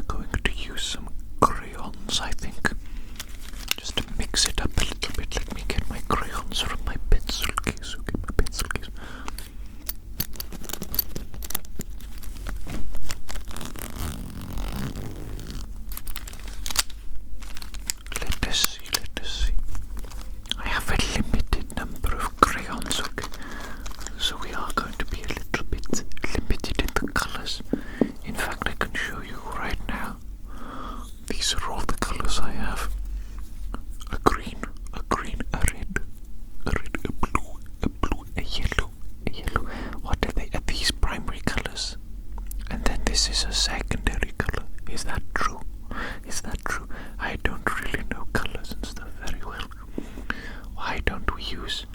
going to use some crayons, I think, just to mix it up a little bit. Let me get my crayons from my pencil case. Okay, my pencil case. Let us see. I have a limited number of crayons, okay? So we are going to be a little bit limited in the colors. In fact, I can show you right now. These are all the colors I have. A green, a red, a blue, a yellow. What are they? Are these primary colors? And then this is a secondary color. Is that true? I don't really know colors and stuff very well. Why don't we use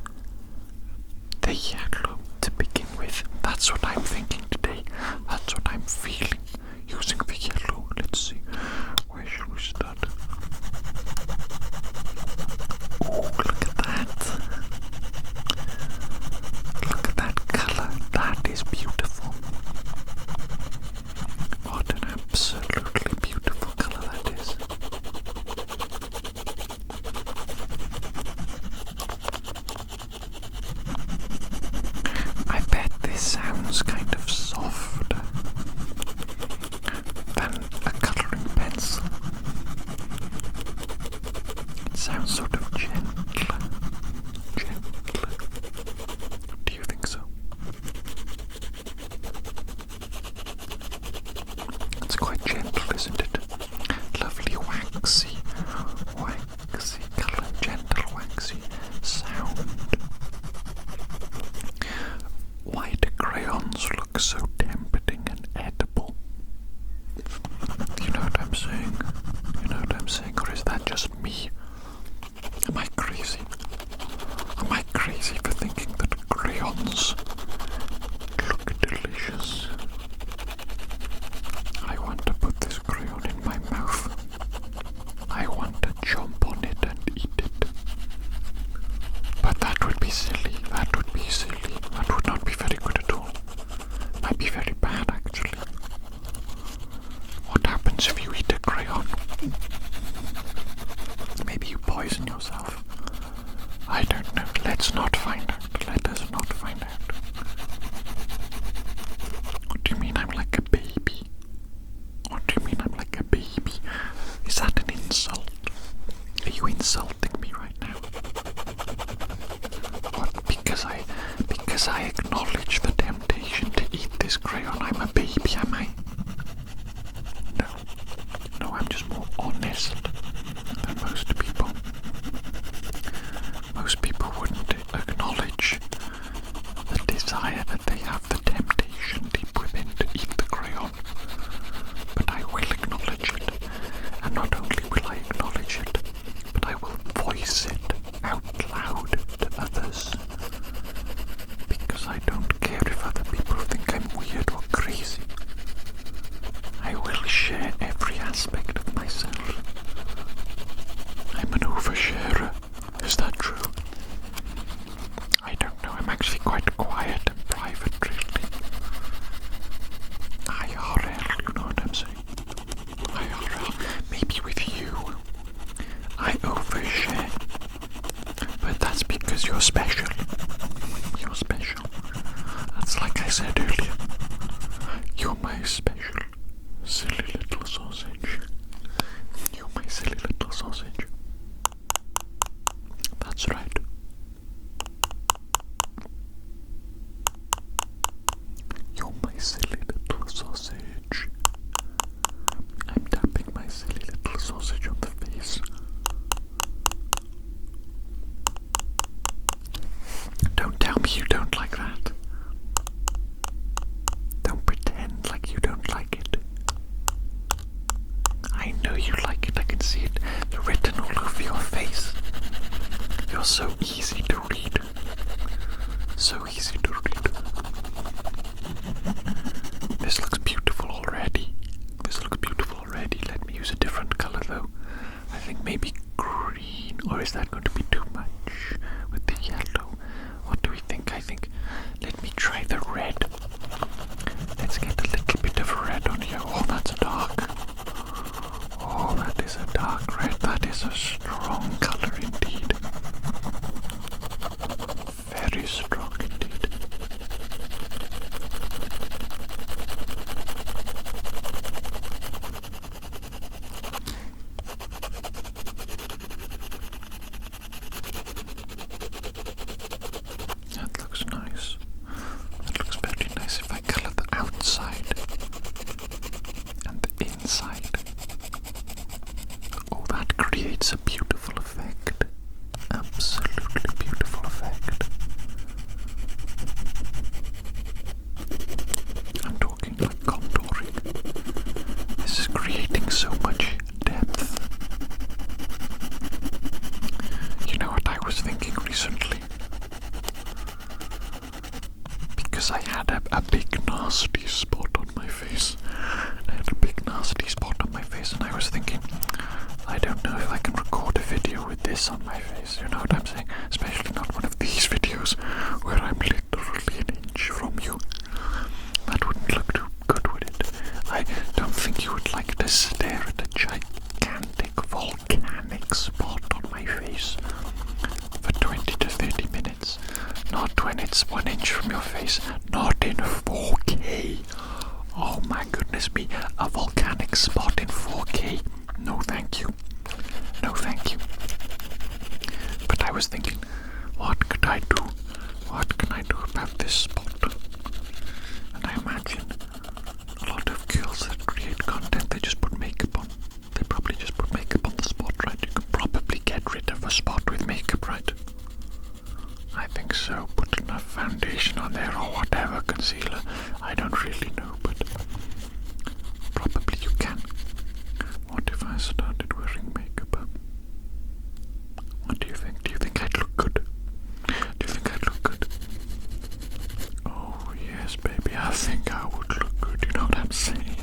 the yellow to begin with? That's what I'm thinking today. That's what I'm feeling. Using the yellow. Let's see. Where shall we start? Oh, look at that. Look at that color. That is beautiful. What an absolutely beautiful color that is. I bet this sounds kind of softer than a colouring pencil. It sounds sort of gentler. Do you think so? It's quite gentle, isn't it? Lovely waxy colour, gentle waxy sound. Why do crayons look so tempting and edible? You know what I'm saying? Or is that just me? Am I crazy? Am I crazy for thinking that crayons look delicious? I want to put this crayon in my mouth. I want to chomp on it and eat it. But that would be silly. That would not be very good at all. Might be very bad, actually. What happens if you eat a crayon? Maybe you poison yourself. I don't know. Let's not find out. Let us not find out. What do you mean I'm like a baby? Is that an insult? Are you insulting me right now? What? Because I acknowledge the temptation to eat this crayon, I'm a baby, am I? No, I'm just more honest than most people. Most people wouldn't acknowledge the desire that they have, the temptation deep within to eat the crayon. But I will acknowledge it. And not only will I acknowledge it, but I will voice it out loud to others. Because I don't care if other people think I'm weird or crazy. I will share every aspect of myself. I'm an oversharer. Is that true? I don't know. I'm actually quite quiet and private, really. IRL, you know what I'm saying? IRL. Maybe with you, I overshare. But that's because you're special. You're special. That's like I said earlier. You're my special, silly little sausage. You're my silly little sausage. That's right. You're my silly little sausage. I'm tapping my silly little sausage on the face. Don't tell me you don't like that. Don't pretend like you don't like it. I know you like it. I can see it written all over your face. You're so easy to read. So easy to read. This looks beautiful already. Let me use a different color though. I think maybe green. Or is that going to be too much with the yellow? What do we think? I think let me try the red. Let's get a little bit of red on here. Oh, that's dark. It's a beautiful effect. Absolutely beautiful effect. I'm talking like contouring. This is creating so much depth. You know what I was thinking recently? Because I had a big nasty spot on my face. I had a big nasty spot on my face, and I was thinking, I don't know if I can record a video with this on my face, you know what I'm saying? Especially not one of these videos where I'm literally an inch from you. That wouldn't look too good, would it? I don't think you would like to stare at a gigantic volcanic spot on my face for 20 to 30 minutes. Not when it's 1 inch from your face, not in 4K. Oh my goodness me, a volcanic spot in 4K. No thank you. No thank you. But I was thinking, what could I do? What can I do about this spot? And I imagine a lot of girls that create content, they just put makeup on. They probably just put makeup on the spot, right? You can probably get rid of a spot with makeup, right? I think so. Put enough foundation on there or whatever, concealer. I don't really know, but probably you can. What if I started wearing makeup? What do you think? Do you think I'd look good? Do you think I'd look good? Oh yes, baby, I think I would look good, you know what I'm saying?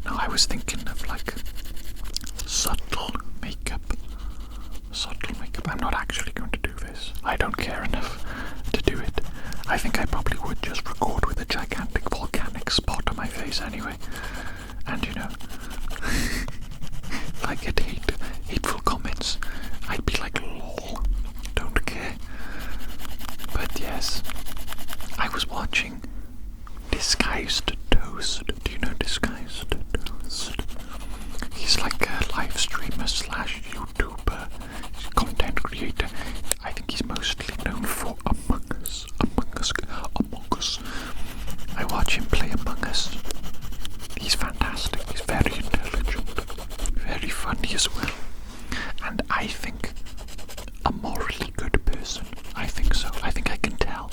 No, I was thinking of like subtle makeup. Subtle makeup. I'm not actually going to do this. I don't care enough to do it. I think I probably would just record with a gigantic volcanic spot on my face anyway. And you know, if I get hateful comments, I'd be like, lol, don't care. But yes, I was watching Disguised Toast. Do you know Disguised Toast? He's like a live streamer slash YouTuber, content creator. I think he's mostly known for Among Us. I watch him play Among Us. He's fantastic. He's very intelligent, very funny as well, and I think a morally good person. I think so. I think I can tell.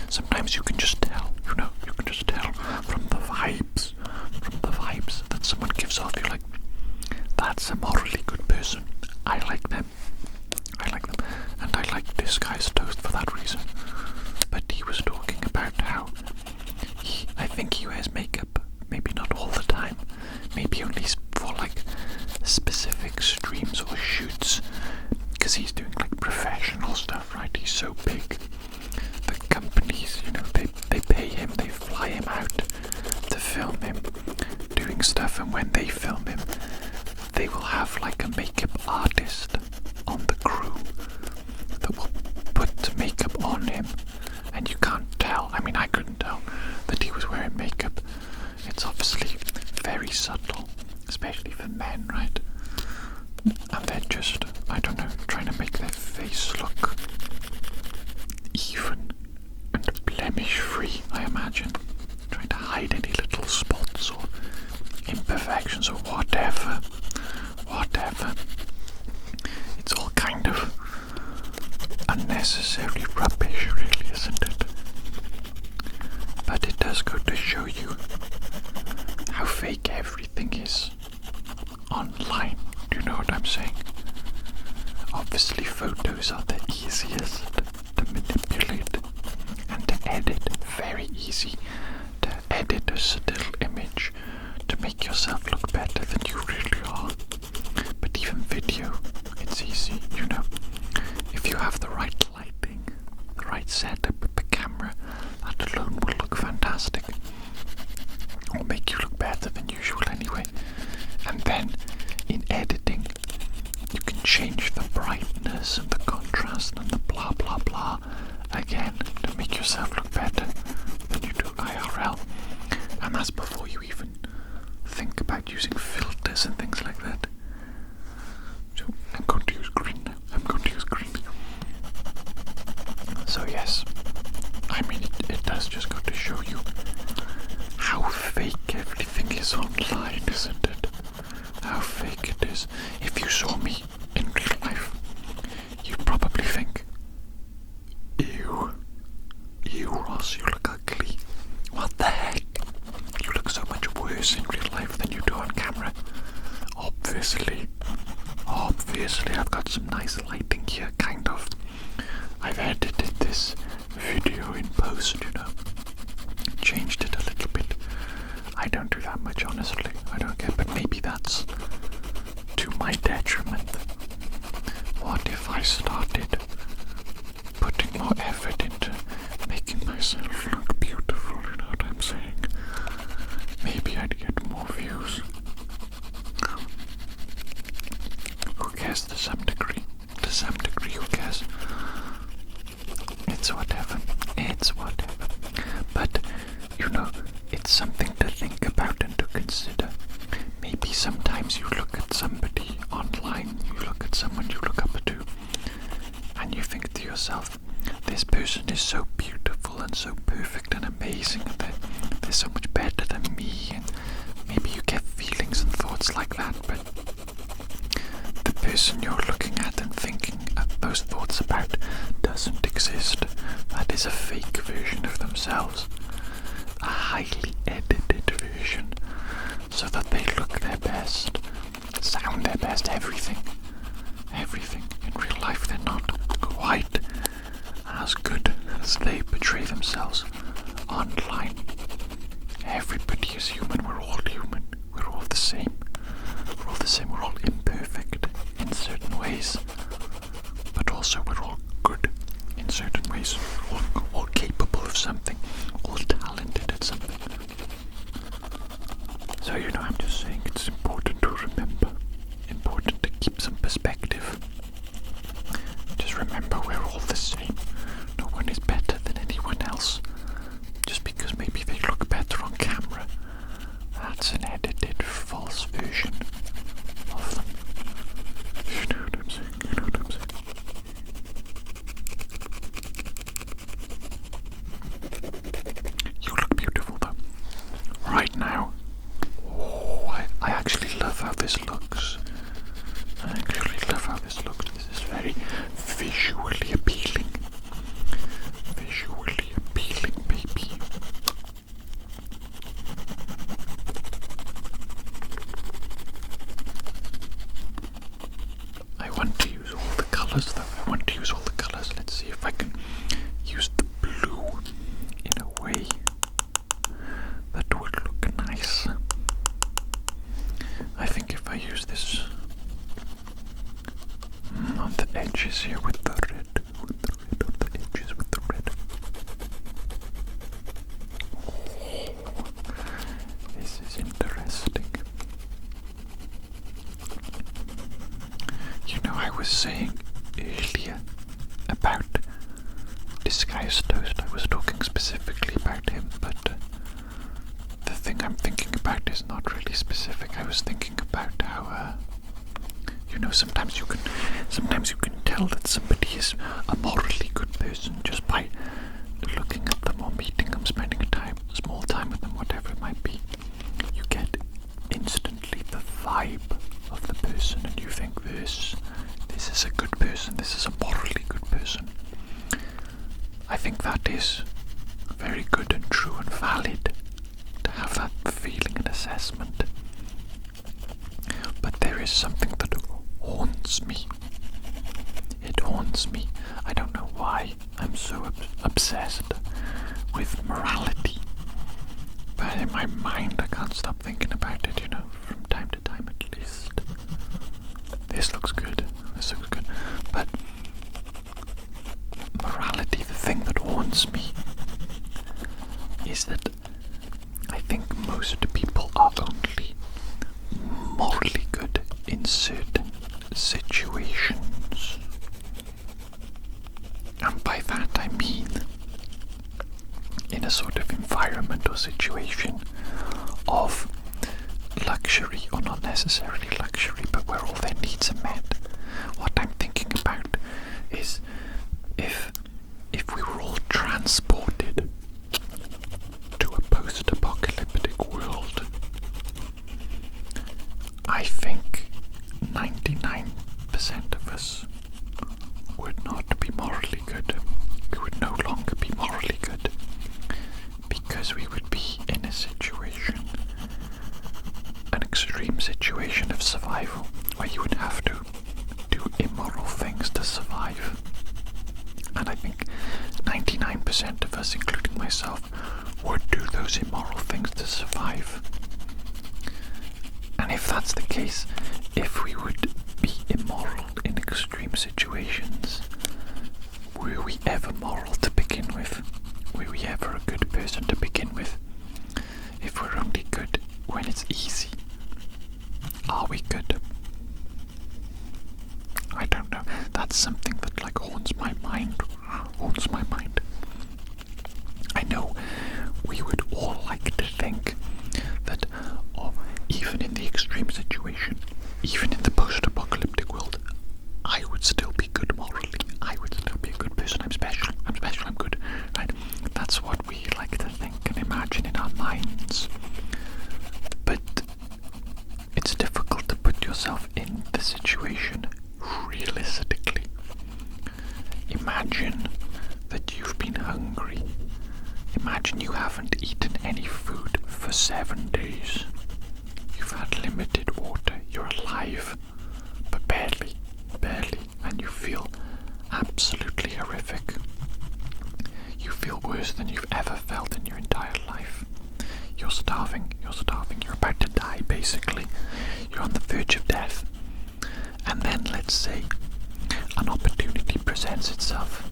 Sometimes you can just tell, you know, you can just tell from the vibes that someone gives off. You're like, that's a morally good person. I like them. And I like Disguised Toast for that reason. But he was talking about how I think he wears makeup, maybe not all the time, maybe only for like specific streams or shoots, because he's doing like professional stuff, right? He's so big. The companies, you know, they pay him, they fly him out to film him doing stuff, and when they film him, they will have like a makeup artist on the crew that will put makeup on him, and you can't tell. I mean, I couldn't tell that he was wearing makeup. It's obviously very subtle, especially for men, right? And they're just, I don't know, trying to make their face look even and blemish-free, I imagine. Trying to hide any little spots or imperfections or whatever. It's all kind of unnecessary rubbish, really, isn't it? But it does go to show you how fake everything is online. Do you know what I'm saying? Obviously, photos are the easiest to manipulate and to edit. Very easy to edit a still image to make yourself look better than you really are. But even video, it's easy, you know. If you have the right lighting, the right setup with the camera, that alone will look fantastic. Or make you look better than usual anyway. And then, in editing, you can change the brightness and the contrast and the blah blah blah again to make yourself look better than you do IRL. And that's before you even think about using filters and things like that. So I'm going to use green now. So yes, I mean it does just go to show you how fake everything is online, isn't it? How fake it is. If you saw me obviously I've got some nice lighting here, kind of. I've edited this video in post, changed it a little bit. I don't do that much, honestly. I don't care, but maybe that's to my detriment. What if I started putting more effort into making myself look beautiful, you know what I'm saying? Maybe I'd get more views. Who cares to some degree? To some degree, who cares? It's whatever. But, it's something to think about and to consider. Maybe sometimes you look at somebody online, you look at someone you look up to, and you think to yourself, this person is so beautiful and so perfect and amazing, and they're so much better than me, and maybe you get feelings and thoughts like that, but the person you're looking at and thinking those thoughts about doesn't exist. That is a fake version of themselves, a highly edited version, so that they look their best, sound their best, everything. In real life, they're not quite as good as they portray themselves online. Everybody is human. We're all human. We're all the same. We're all imperfect in certain ways, but also we're all good in certain ways. We're all capable of something, all talented at something. So, I'm just saying it's important to remember, important to keep some perspective. Just remember we're all the same. No one is better than anyone else. Just because maybe they look better on camera, that's an edited, false version of them. You know what I'm saying? You look beautiful though. Right now. I actually love how this looks. This is very visually appealing. Baby. I want to use all the colors though. Let's see if I can use the blue in a way that would look nice. I think if I use this on the edges here with the red, on the edges with the red. This is interesting. I was saying earlier about Disguised Toast. I was talking specifically about him, but the thing I'm thinking about is not really specific. I was thinking about how, sometimes you can tell that somebody is a morally good person just by looking at them or meeting them, spending small time with them, whatever it might be. You get instantly the vibe of the person, and you think this is a good person, this is a morally good person. I think that is very good and true and valid to have that feeling and assessment. But there is something that haunts me. It haunts me. I don't know why I'm so obsessed with morality. But in my mind I can't stop thinking about it, from time to time at least. This looks good. But morality, the thing that haunts me, is that I think most people are only morally good in certain situations. And by that I mean in a sort of environment or situation of luxury, or not necessarily luxury, but where all their needs are met. What I'm thinking about is if we were all transported to a post-apocalyptic world, I think 99% of us would not be morally good. We would no longer be morally good, because we would be in a situation, an extreme extreme situation of survival where you would have to do immoral things to survive. And I think 99% of us, including myself, would do those immoral things to survive. And if that's the case, if we would be immoral in extreme situations, were we ever moral to begin with? Were we ever a good person to begin with? If we're only good when it's easy, are we good? I don't know. That's something that haunts my mind. I know we would all like to think that, even in the extreme situation, even in the post-apocalyptic world, I would still be good morally. I would still be a good person. I'm special, I'm good. Right? That's what we like to think and imagine in our minds. But it's difficult to put yourself in the situation realistically. Imagine that you've been hungry. Imagine you haven't eaten any food for 7 days. You've had limited water. You're alive, but barely, and you feel absolutely horrific. You feel worse than you've ever felt in your entire life. You're starving, you're about to die basically. You're on the verge of death. And then let's say an opportunity presents itself.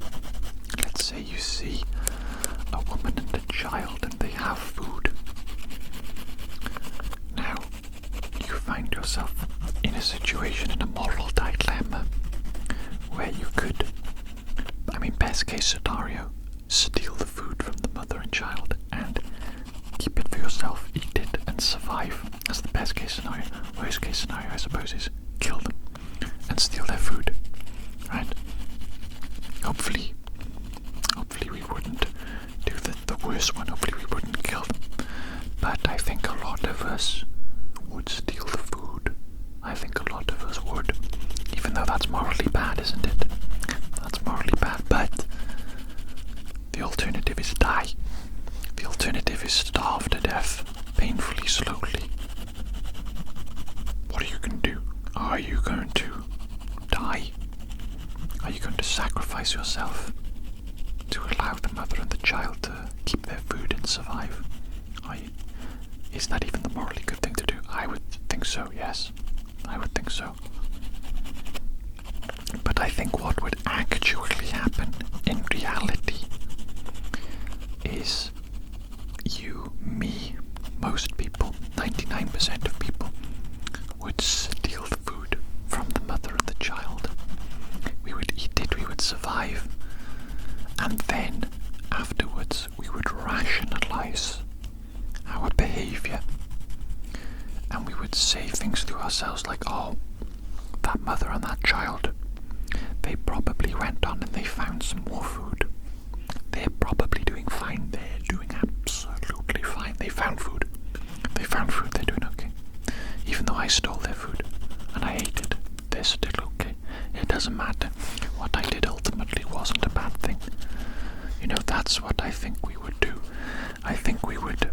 Let's say you see a woman and a child and they have food. Now, you find yourself in a situation, in a moral dilemma, where you could, best case scenario, steal the food from the mother and child and keep it for yourself, eat it and survive. That's the best case scenario. Worst case scenario, I suppose, is kill them and steal their food, right? Hopefully we wouldn't do the worst one. Hopefully we wouldn't kill them. But I think a lot of us would steal the food. I think a lot of us would. Even though that's morally bad, isn't it? That's morally bad. But the alternative is die. The alternative is starve to death, painfully, slowly. What are you going to do? Are you going to die? Are you going to sacrifice yourself to allow the mother and the child to keep their food and survive? Is that even the morally good thing to do? I would think so, yes. I would think so. But I think what would actually happen in reality is you, me, most people, 99% of people, would steal the food from the mother and the child. We would eat it, we would survive, and then afterwards we would rationalize our behavior, and we would say things to ourselves like, oh, that mother and that child, they probably went on and they found some more food. They're probably doing fine. They're doing absolutely fine. They found food. They're doing okay. Even though I stole their food and I ate it, they're still okay. It doesn't matter. What I did ultimately wasn't a bad thing. That's what I think we would do. I think we would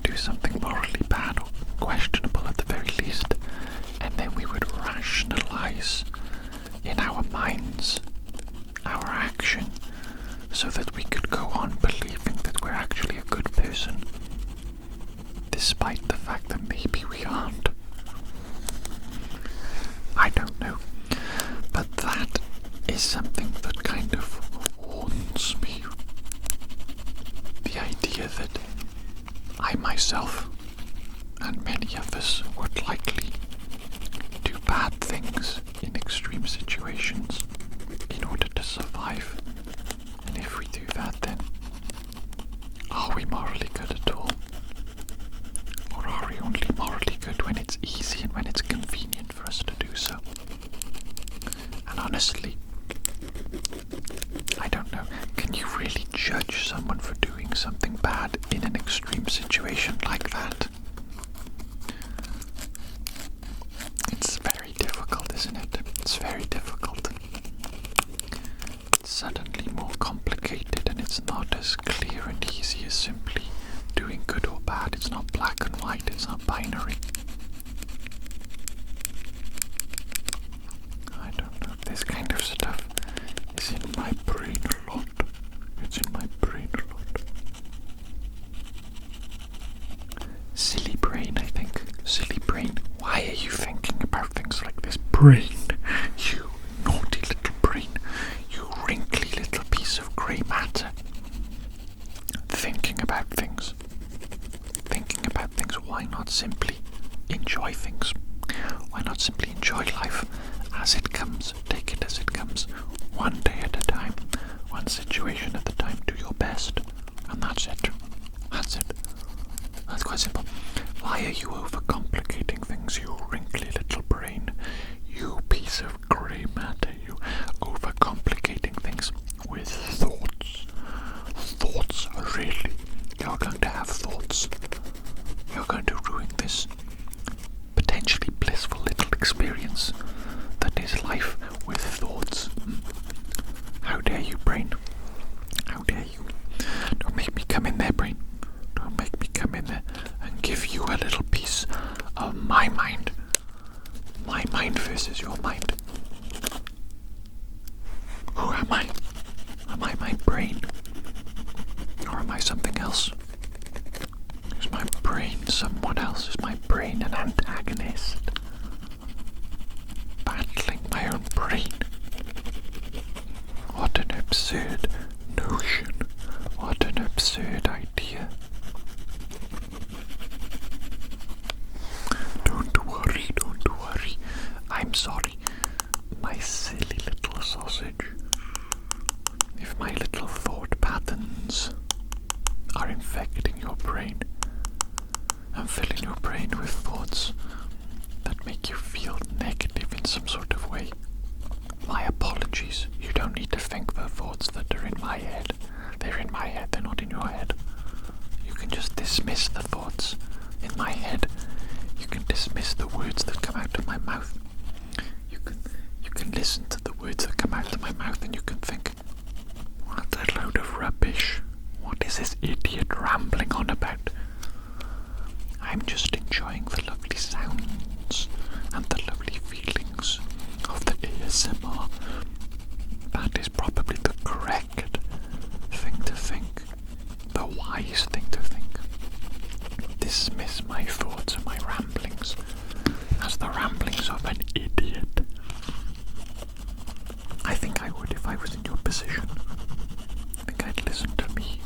do something morally bad or questionable at the very least, and then we would rationalize in our minds our action so that we could go on believing that we're actually a good person, despite the fact that maybe we aren't. I don't know, but that is something that kind of haunts me. The idea that I myself and many others would likely do bad things in extreme situations in order to survive. And if we do that, then are we morally good at all? Or are we only morally good when it's easy and when it's convenient for us to do so? And honestly, I don't know. Can you really judge someone for doing something bad in an extreme situation like that? It's very difficult, isn't it? It's very difficult. It's suddenly more complicated, and it's not as clear and easy as simply doing good or bad. It's not black and white, it's not binary. brain, you naughty little brain, you wrinkly little piece of grey matter. Thinking about things. Why not simply enjoy things? Why not simply enjoy life as it comes? Take it as it comes, one day at a time, one situation at a time. Do your best, and that's it. That's it. That's quite simple. Why are you overcomplicating things, you wrinkly little brain? You piece of grey matter, you overcomplicating things with thoughts. Thoughts, really? You're going to have thoughts. You're going to ruin this potentially blissful little experience that is life with thoughts. How dare you, brain? How dare you? Don't make me come in there, brain. Don't make me come in there and give you a little piece of my mind. My mind versus your mind. Who am I? Am I my brain? Or am I something else? Is my brain someone else? Is my brain an antagonist? Battling my own brain? What an absurd notion. What an absurd idea. Don't worry, don't worry. I'm sorry, my silly little sausage. If my little thought patterns are infecting your brain and filling your brain with thoughts that make you feel negative in some sort of way, my apologies. You don't need to think the thoughts that are in my head. They're in my head, they're not in your head. You can just dismiss the thoughts in my head. You can dismiss the words that come out of my mouth. You can listen to the words that come out of my mouth and you can think, what a load of rubbish. What is this idiot rambling on about? I'm just enjoying the lovely sounds and the lovely feelings of the ASMR. That is probably the correct thing to think, the wise thing to think. Dismiss my thoughts and my ramblings as the ramblings of an idiot. I think I would if I was in your position. I think I'd listen to me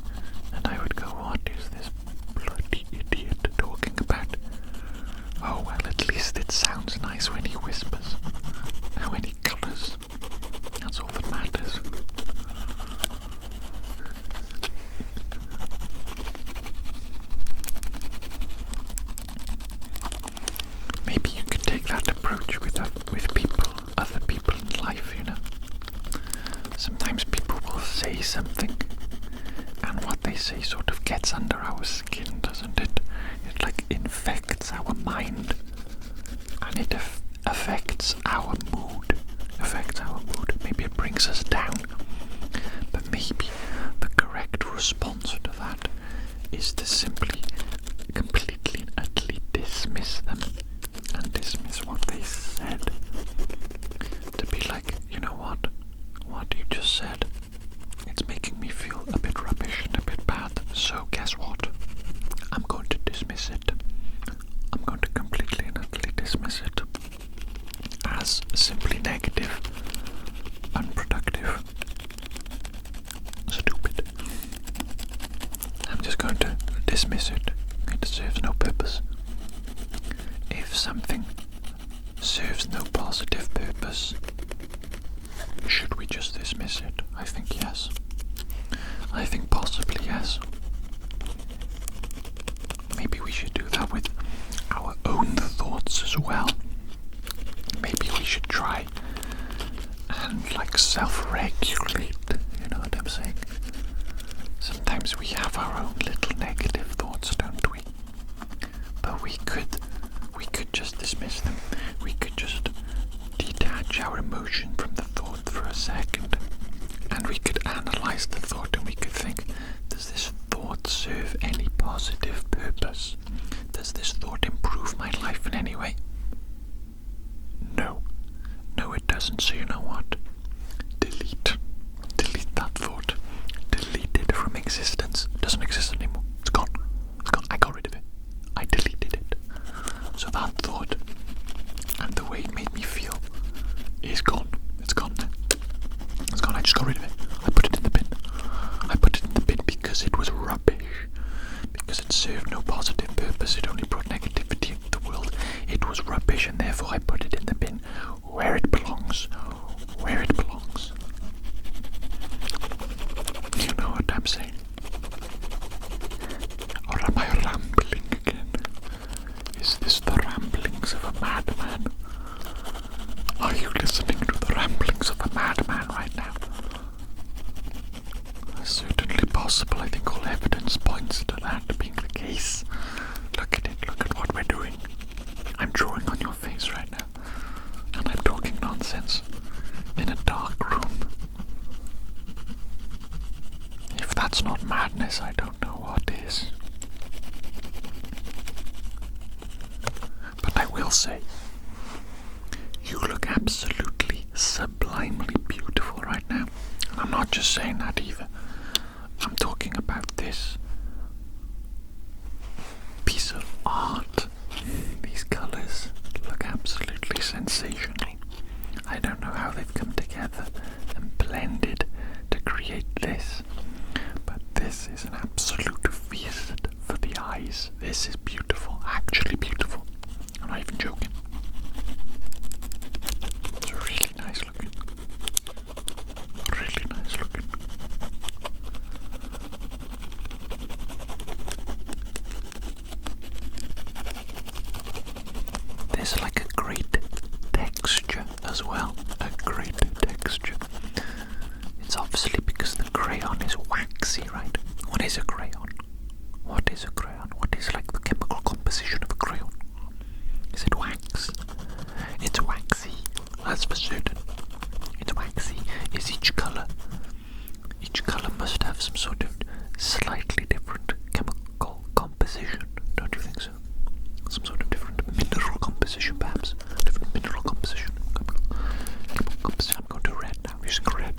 and I would go, what is this bloody idiot talking about? Oh well, at least it sounds nice when he whispers and when he colours. That's all that matters. Maybe you could take that approach with people, other people in life, you know. Sometimes people will say something and what they say sort of gets under our skin, doesn't it? It like infects our mind and it affects our mood. Maybe it brings us down. But maybe the correct response to that is to simply completely and utterly dismiss them and dismiss what they said. To be like, you know what you just said, it's making me feel a bit rubbish and a bit bad, so guess what? I'm going to dismiss it. I'm going to completely and utterly dismiss it as simply negative, unproductive, stupid. I'm just going to dismiss it. It serves no purpose. If something serves no positive purpose, should we just dismiss it? I think yes. I think possibly yes. Maybe we should do that with our own thoughts as well. Maybe we should try and like self-regulate, you know what I'm saying? Sometimes we have our own little negative thoughts, don't we? But we could just dismiss them. We could just detach our emotion from the thought for a second. And we could analyze the thought and we could think, does this thought serve any positive purpose? Does this thought improve my life in any way? No. No, it doesn't. So you know what? Delete that thought. Delete it from existence. It doesn't exist anymore. It's gone. It's gone. I got rid of it. I deleted it. So that thought and the way it made me feel I put it in the bin where it belongs. Where it belongs. You know what I'm saying? Or am I rambling again? Is this the ramblings of a madman? Are you listening to the ramblings of a madman right now? Certainly possible. I think all evidence points to that being the case. Look at it. Look at what we're doing. I'm drawing on your face right now. And I'm talking nonsense in a dark room. If that's not madness, I don't know what is. But I will say, you look absolutely sublimely beautiful right now. And I'm not just saying that either. I'm talking about this piece of art. These colours look absolutely sensational. I don't know how they've come together and blended to create this, but this is an absolute feast for the eyes. This is beautiful, actually beautiful. I'm not even joking. It's really nice looking. Really nice looking. There's like a great texture as well. A great texture. It's obviously because the crayon is waxy, right? What is a crayon? What is a crayon? What is like the chemical composition of a crayon? Is it wax? It's waxy. That's for certain. It's waxy. Is each colour must have some sort of slightly different chemical composition, don't you think so? Some sort of different mineral composition, perhaps. Different mineral composition. Chemical composition. I'm going to red now. I'm using red.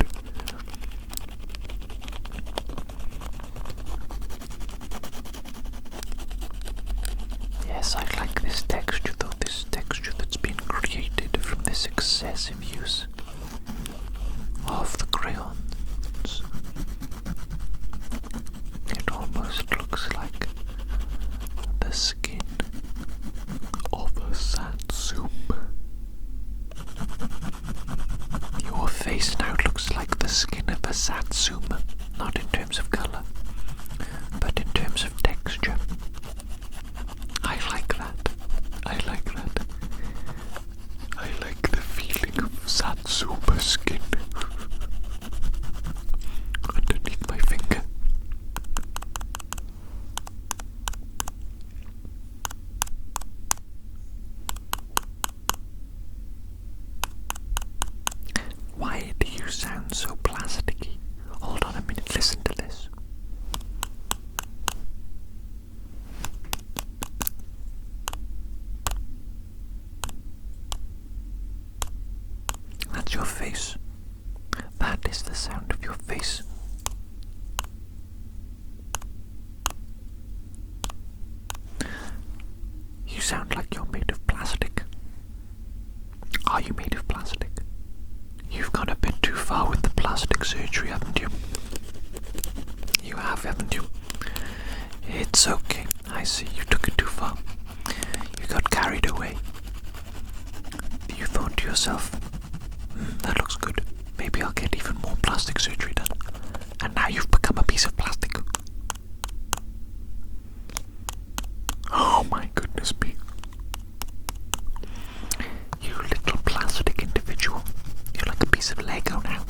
Yes, I like this texture though. This texture that's been created from this excessive use of the crayons. It almost looks like the skin of a satsuma. Your face now looks like the skin of a satsuma, not in terms of colour, but in terms of texture. I like that. I like that. I like the feeling of satsuma skin underneath my finger. Why do you sound so plasticky? Hold on a minute, listen to this. That's your face. That is the sound of your face. You sound like you're made of plastic. Are you made of plastic? You've gone a bit too far with the plastic surgery, haven't you? You have, haven't you? It's okay. I see. You took it too far. You got carried away. You thought to yourself, that looks good. Maybe I'll get even more plastic surgery done. And now you've become a piece of plastic. Oh my goodness me. You little plastic individual. You're like a piece of Lego now.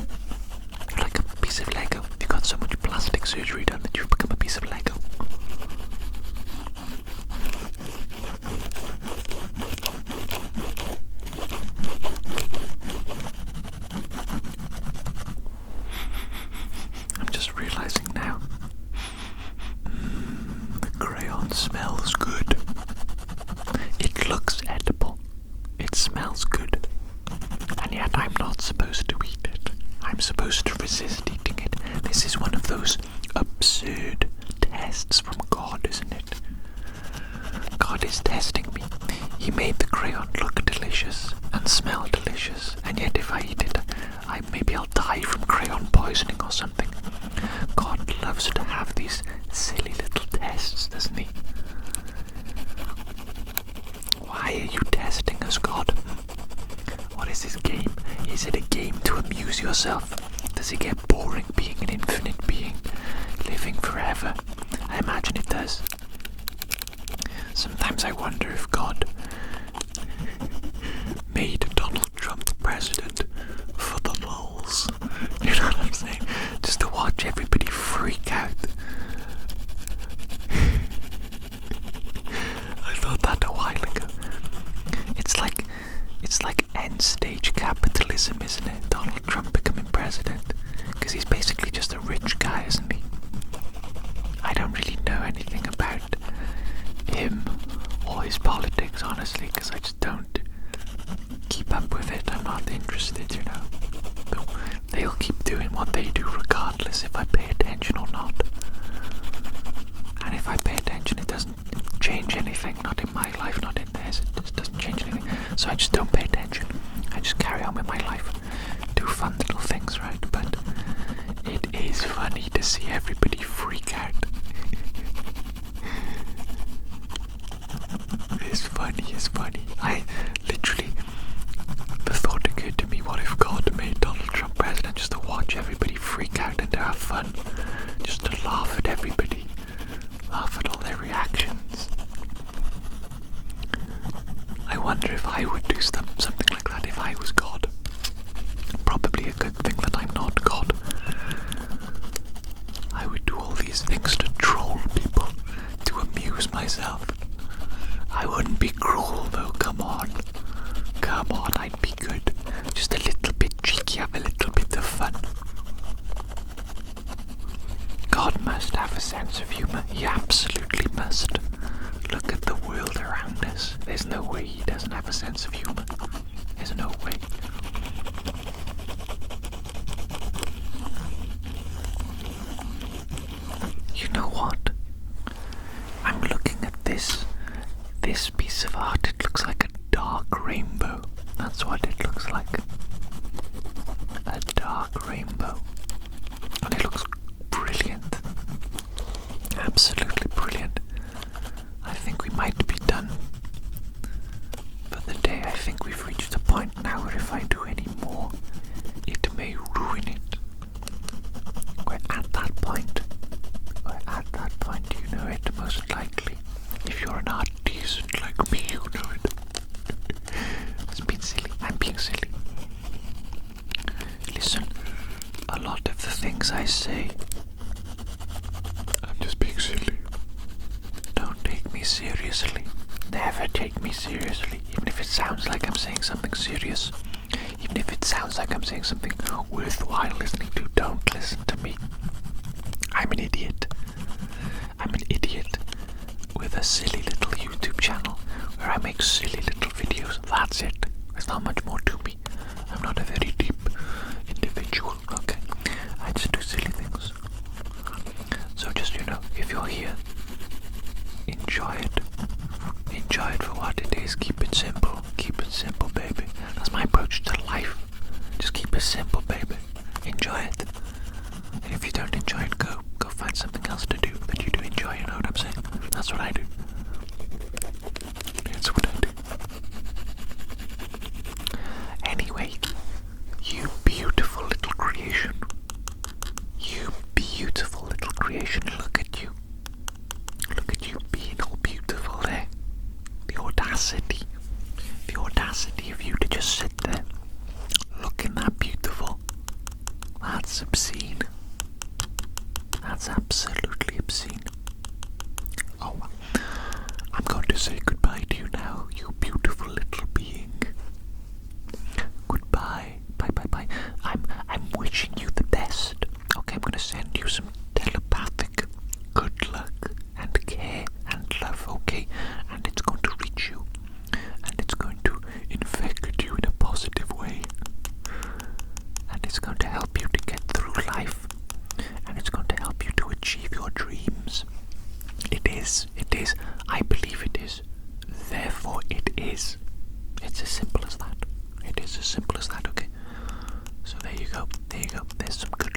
You're like a piece of Lego. You got so much plastic surgery done that you've become a piece of Lego. I'm just realizing now. The crayon smells good. It looks edible. It smells good. And yet I'm not supposed to eat it. I'm supposed to resist eating it. This is one of those absurd tests from God, isn't it? God is testing me. He made the crayon look delicious and smell delicious, and yet if I eat it, maybe I'll die from crayon poisoning or something. God loves to have these silly little tests, doesn't he? Why are you testing us, God? is this game? Is it a game to amuse yourself? Does it get boring being an infinite being, living forever? I imagine it does. Sometimes I wonder if God made Donald Trump president for the lulz. You know what I'm saying? Just to watch everybody freak out. I thought that a while ago. It's like end stage capitalism, isn't it? Donald Trump becoming president, because he's basically just a rich guy, isn't he? I don't really know anything about him or his politics, honestly, because I just don't keep up with it. I'm not interested, you know. But they'll keep doing what they do regardless if I pay attention or not. And if I pay attention, it doesn't change anything. Not in my life, not in theirs. It just doesn't change anything. So I just don't pay attention. I just carry on with my life. Do fun little things, right? But it is funny to see everybody freak out. It's funny. I literally, the thought occurred to me, what if God made Donald Trump president just to watch everybody freak out and to have fun? Just to laugh at everybody. Laugh at all their reactions. I wonder if I would do something like that if I was God. Probably a good thing that I'm not God. I would do all these things to troll people, to amuse myself. I wouldn't be cruel though, come on. Come on, I'd be good. Just a little bit cheeky, have a little bit of fun. God must have a sense of humour. He absolutely must. Look at the world around us. There's no way he doesn't have a sense of humour. There's no way. You know what? I'm looking at this piece of art. It looks like a dark rainbow. That's what it looks like. A dark rainbow. And it looks brilliant. Absolutely brilliant. I think we might be done for the day. I think we've reached a point now where if I do any more, it may ruin it. We're at that point. You know it most likely. If you're an artist like me, you know it. It's been silly. I'm being silly. Listen, a lot of the things I say, I'm just being silly. Don't take me seriously. Never take me seriously. Even if it sounds like I'm saying something serious. Even if it sounds like I'm saying something worthwhile listening to, don't listen to me. I'm an idiot. I'm an idiot with a silly little YouTube channel where I make silly little videos. That's it. There's not much more to me. I'm not a very deep individual, okay? I just do silly things. So just, you know, if you're here, enjoy it. Enjoy it for what it is. Keep it simple. Keep it simple, baby. That's my approach to life. Just keep it simple, baby. Enjoy it. And if you don't enjoy it, go find something else to do that you do enjoy, you know what I'm saying? That's what I do. That's what I do. Anyway, you beautiful little creation. You beautiful little creation. Look at you. Look at you being all beautiful there. The audacity. The audacity of you to just sit there looking that beautiful. That's obscene. That's absolutely obscene. Oh, I'm going to say goodbye to you now, you beautiful little being. Goodbye. Bye. I'm wishing you the best. Okay, I'm going to send you some telepathic good luck and care and love, okay? And it's going to reach you. And it's going to infect you in a positive way. And it's going to help you to get through life. And it's going to help you to achieve your dreams. It is. I believe it is. Therefore it is. It's as simple as that. It is as simple as that, okay? So there you go. There's some good